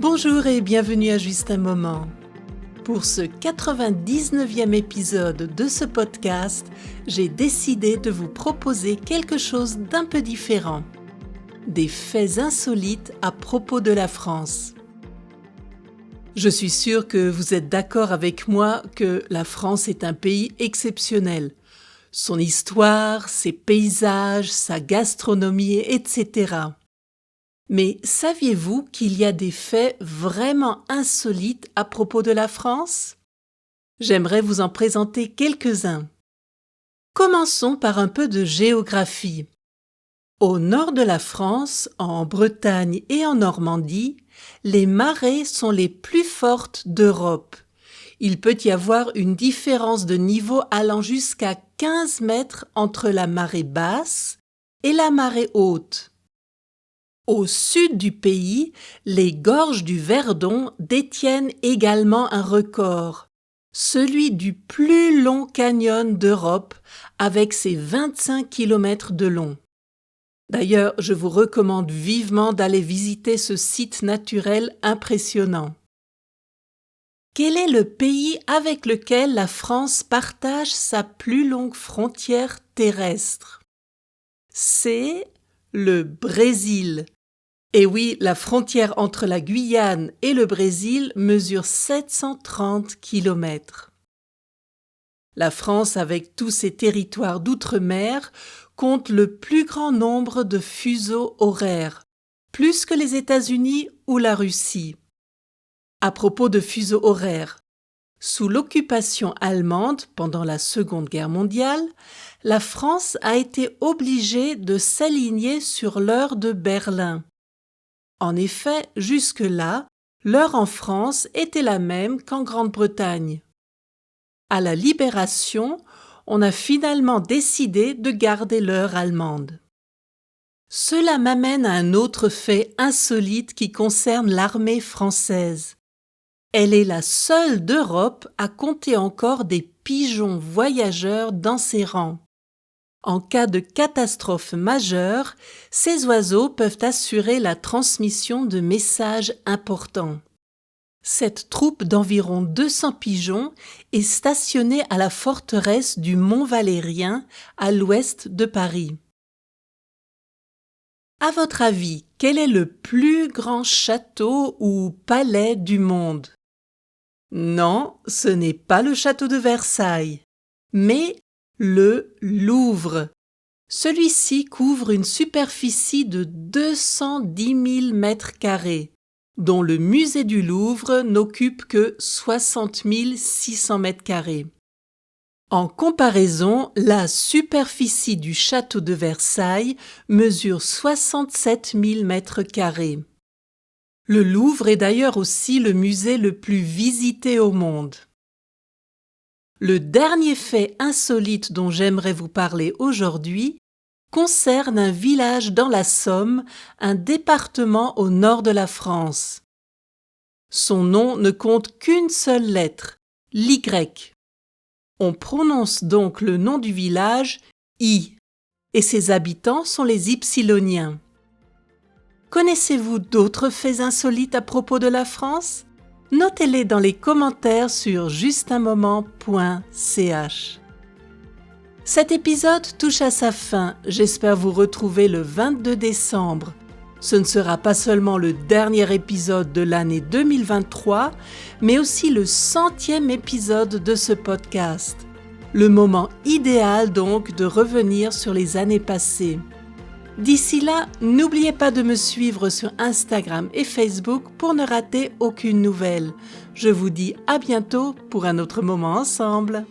Bonjour et bienvenue à Juste un moment. Pour ce 99e épisode de ce podcast, j'ai décidé de vous proposer quelque chose d'un peu différent. Des faits insolites à propos de la France. Je suis sûre que vous êtes d'accord avec moi que la France est un pays exceptionnel. Son histoire, ses paysages, sa gastronomie, etc. Mais saviez-vous qu'il y a des faits vraiment insolites à propos de la France? J'aimerais vous en présenter quelques-uns. Commençons par un peu de géographie. Au nord de la France, en Bretagne et en Normandie, les marées sont les plus fortes d'Europe. Il peut y avoir une différence de niveau allant jusqu'à 15 mètres entre la marée basse et la marée haute. Au sud du pays, les gorges du Verdon détiennent également un record, celui du plus long canyon d'Europe avec ses 25 km de long. D'ailleurs, je vous recommande vivement d'aller visiter ce site naturel impressionnant. Quel est le pays avec lequel la France partage sa plus longue frontière terrestre? C'est le Brésil. Et oui, la frontière entre la Guyane et le Brésil mesure 730 km. La France, avec tous ses territoires d'outre-mer, compte le plus grand nombre de fuseaux horaires, plus que les États-Unis ou la Russie. À propos de fuseaux horaires, sous l'occupation allemande pendant la Seconde Guerre mondiale, la France a été obligée de s'aligner sur l'heure de Berlin. En effet, jusque-là, l'heure en France était la même qu'en Grande-Bretagne. À la Libération, on a finalement décidé de garder l'heure allemande. Cela m'amène à un autre fait insolite qui concerne l'armée française. Elle est la seule d'Europe à compter encore des pigeons voyageurs dans ses rangs. En cas de catastrophe majeure, ces oiseaux peuvent assurer la transmission de messages importants. Cette troupe d'environ 200 pigeons est stationnée à la forteresse du Mont Valérien, à l'ouest de Paris. À votre avis, quel est le plus grand château ou palais du monde? Non, ce n'est pas le château de Versailles, mais le Louvre. Celui-ci couvre une superficie de 210 000 mètres carrés, dont le musée du Louvre n'occupe que 60 600 mètres carrés. En comparaison, la superficie du château de Versailles mesure 67 000 mètres carrés. Le Louvre est d'ailleurs aussi le musée le plus visité au monde. Le dernier fait insolite dont j'aimerais vous parler aujourd'hui concerne un village dans la Somme, un département au nord de la France. Son nom ne compte qu'une seule lettre, l'Y. On prononce donc le nom du village I, et ses habitants sont les Ypsiloniens. Connaissez-vous d'autres faits insolites à propos de la France? Notez-les dans les commentaires sur justunmoment.ch. Cet épisode touche à sa fin. J'espère vous retrouver le 22 décembre. Ce ne sera pas seulement le dernier épisode de l'année 2023, mais aussi le 100e épisode de ce podcast. Le moment idéal donc de revenir sur les années passées. D'ici là, n'oubliez pas de me suivre sur Instagram et Facebook pour ne rater aucune nouvelle. Je vous dis à bientôt pour un autre moment ensemble.